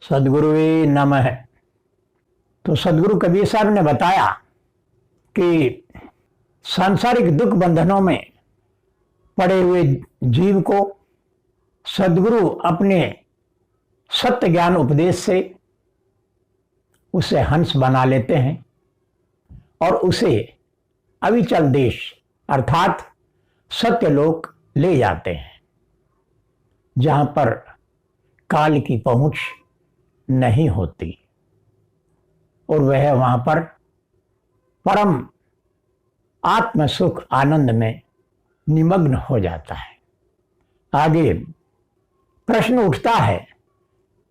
सदगुरुवे नमः। तो सदगुरु कबीर साहब ने बताया कि सांसारिक दुख बंधनों में पड़े हुए जीव को सदगुरु अपने सत्य ज्ञान उपदेश से उसे हंस बना लेते हैं और उसे अविचल देश अर्थात सत्यलोक ले जाते हैं, जहां पर काल की पहुंच नहीं होती और वह वहां पर परम आत्म सुख आनंद में निमग्न हो जाता है। आगे प्रश्न उठता है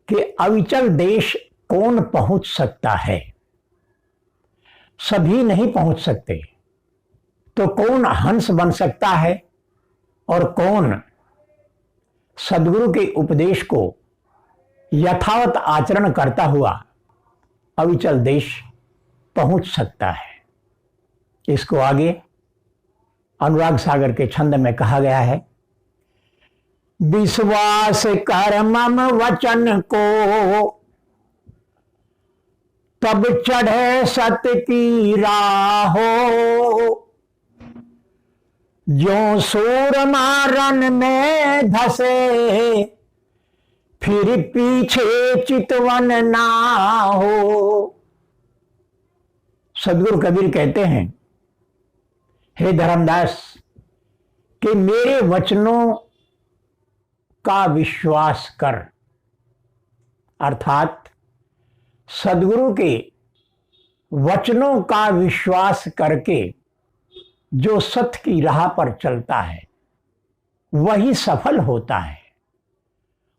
कि अविचल देश कौन पहुंच सकता है? सभी नहीं पहुंच सकते, तो कौन हंस बन सकता है और कौन सदगुरु के उपदेश को यथावत आचरण करता हुआ अविचल देश पहुंच सकता है? इसको आगे अनुराग सागर के छंद में कहा गया है। विश्वास कर मम वचन को, तब चढ़े सत्य की राहो। जो सूरमा रन में धसे, फिर पीछे चितवन ना हो। सदगुरु कबीर कहते हैं, हे धर्मदास, कि मेरे वचनों का विश्वास कर, अर्थात सदगुरु के वचनों का विश्वास करके जो सत्य की राह पर चलता है वही सफल होता है।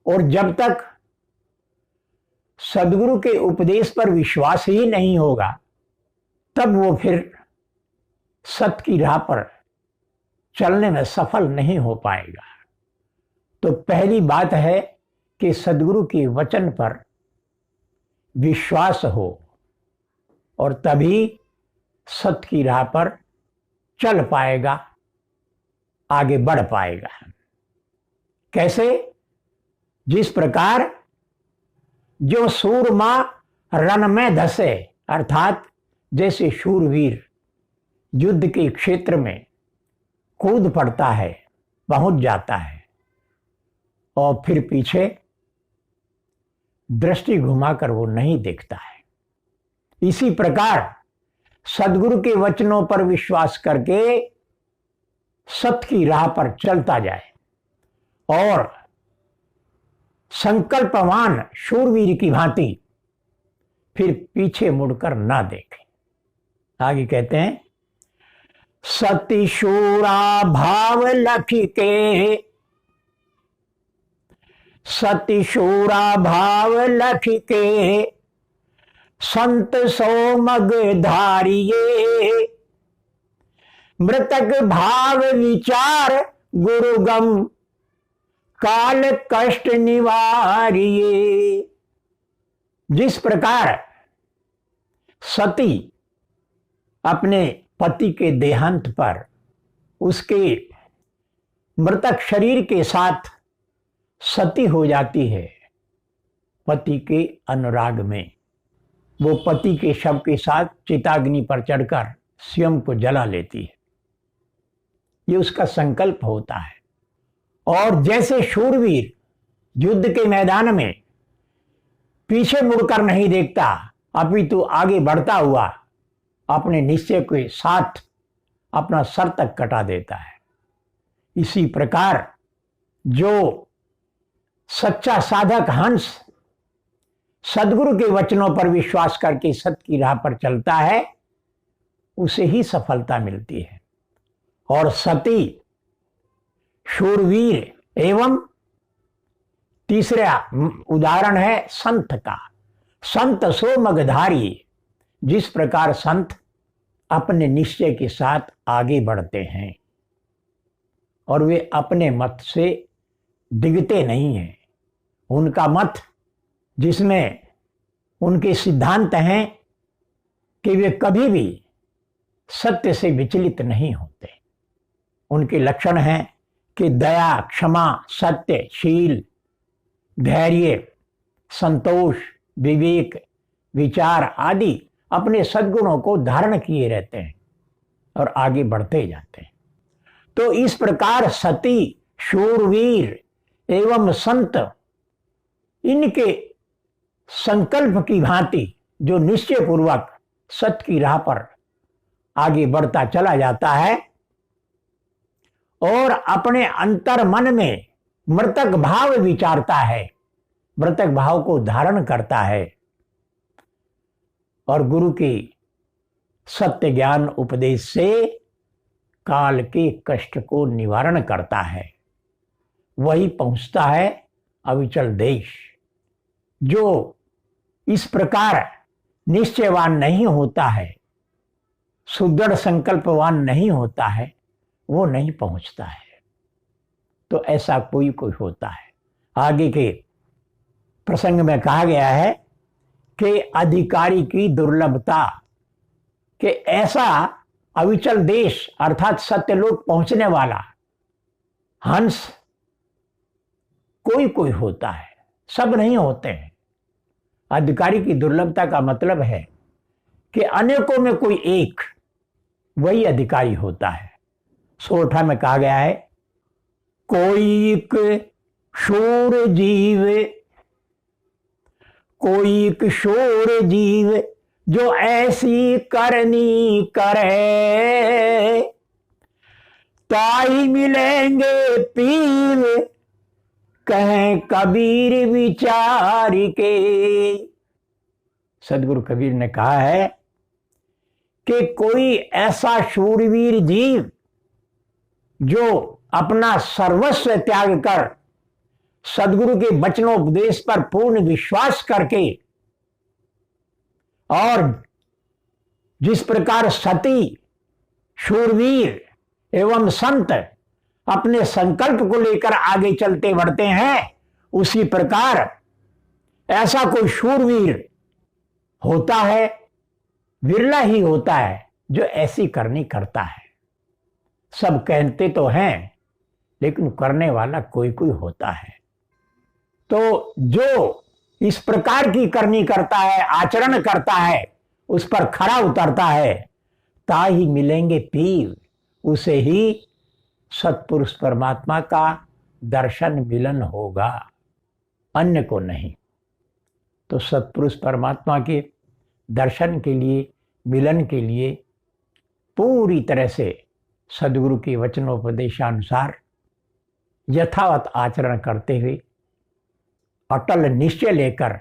और जब तक सदगुरु के उपदेश पर विश्वास ही नहीं होगा, तब वो फिर सत्य की राह पर चलने में सफल नहीं हो पाएगा। तो पहली बात है कि सदगुरु के वचन पर विश्वास हो और तभी सत्य की राह पर चल पाएगा, आगे बढ़ पाएगा। कैसे? जिस प्रकार जो सूरमा रण में धसे, अर्थात जैसे शूरवीर युद्ध के क्षेत्र में कूद पड़ता है, पहुंच जाता है और फिर पीछे दृष्टि घुमाकर वो नहीं देखता है, इसी प्रकार सदगुरु के वचनों पर विश्वास करके सत्य की राह पर चलता जाए और संकल्पवान शूरवीर की भांति फिर पीछे मुड़कर ना देखे। आगे कहते हैं, सती शूरा भाव लख के, सती शूरा भाव लख के, संत सो मग धारिये। मृतक भाव विचार गुरुगम, काल कष्ट निवारिये। जिस प्रकार सती अपने पति के देहांत पर उसके मृतक शरीर के साथ सती हो जाती है, पति के अनुराग में वो पति के शव के साथ चिताग्नि पर चढ़कर स्वयं को जला लेती है, ये उसका संकल्प होता है। और जैसे शूरवीर युद्ध के मैदान में पीछे मुड़कर नहीं देखता, अपितु आगे बढ़ता हुआ अपने निश्चय के साथ अपना सर तक कटा देता है, इसी प्रकार जो सच्चा साधक हंस सदगुरु के वचनों पर विश्वास करके सत्य की राह पर चलता है, उसे ही सफलता मिलती है। और सती, शूरवीर एवं तीसरा उदाहरण है संत का। संत सो मगधारी, जिस प्रकार संत अपने निश्चय के साथ आगे बढ़ते हैं और वे अपने मत से डिगते नहीं हैं, उनका मत जिसमें उनके सिद्धांत हैं कि वे कभी भी सत्य से विचलित नहीं होते। उनके लक्षण हैं कि दया, क्षमा, सत्य, शील, धैर्य संतोष, विवेक, विचार आदि अपने सद्गुणों को धारण किए रहते हैं और आगे बढ़ते जाते हैं। तो इस प्रकार सती, शूरवीर एवं संत इनके संकल्प की भांति जो निश्चय पूर्वक सत्य की राह पर आगे बढ़ता चला जाता है और अपने अंतर मन में मृतक भाव विचारता है, मृतक भाव को धारण करता है और गुरु की सत्य ज्ञान उपदेश से काल के कष्ट को निवारण करता है, वही पहुंचता है अविचल देश। जो इस प्रकार निश्चयवान नहीं होता है, सुदृढ़ संकल्पवान नहीं होता है, वो नहीं पहुंचता है। तो ऐसा कोई कोई होता है। आगे के प्रसंग में कहा गया है कि अधिकारी की दुर्लभता, कि ऐसा अविचल देश अर्थात सत्यलोक पहुंचने वाला हंस कोई कोई होता है, सब नहीं होते हैं। अधिकारी की दुर्लभता का मतलब है कि अनेकों में कोई एक वही अधिकारी होता है। सोरठा में कहा गया है, कोई एक शूर जीव, कोई एक शूर जीव जो ऐसी करनी करे, ताई मिलेंगे पीर कहें कबीर विचार के। सदगुरु कबीर ने कहा है कि कोई ऐसा शूरवीर जीव जो अपना सर्वस्व त्याग कर सदगुरु के वचनोपदेश पर पूर्ण विश्वास करके और जिस प्रकार सती, शूरवीर एवं संत अपने संकल्प को लेकर आगे चलते बढ़ते हैं, उसी प्रकार ऐसा कोई शूरवीर होता है, विरला ही होता है जो ऐसी करनी करता है। सब कहते तो हैं लेकिन करने वाला कोई कोई होता है। तो जो इस प्रकार की करनी करता है, आचरण करता है, उस पर खरा उतरता है, ताही मिलेंगे पीर, उसे ही सत्पुरुष परमात्मा का दर्शन मिलन होगा, अन्य को नहीं। तो सत्पुरुष परमात्मा के दर्शन के लिए, मिलन के लिए पूरी तरह से सद्गुरु के वचनोपदेशानुसार यथावत आचरण करते हुए अटल निश्चय लेकर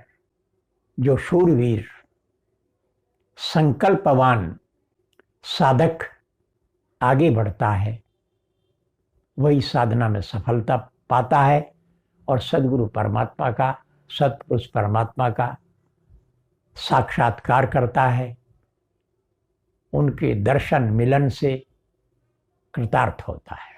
जो शूरवीर संकल्पवान साधक आगे बढ़ता है, वही साधना में सफलता पाता है और सद्गुरु परमात्मा का, सत्पुरुष परमात्मा का साक्षात्कार करता है। उनके दर्शन मिलन से कृतार्थ होता है।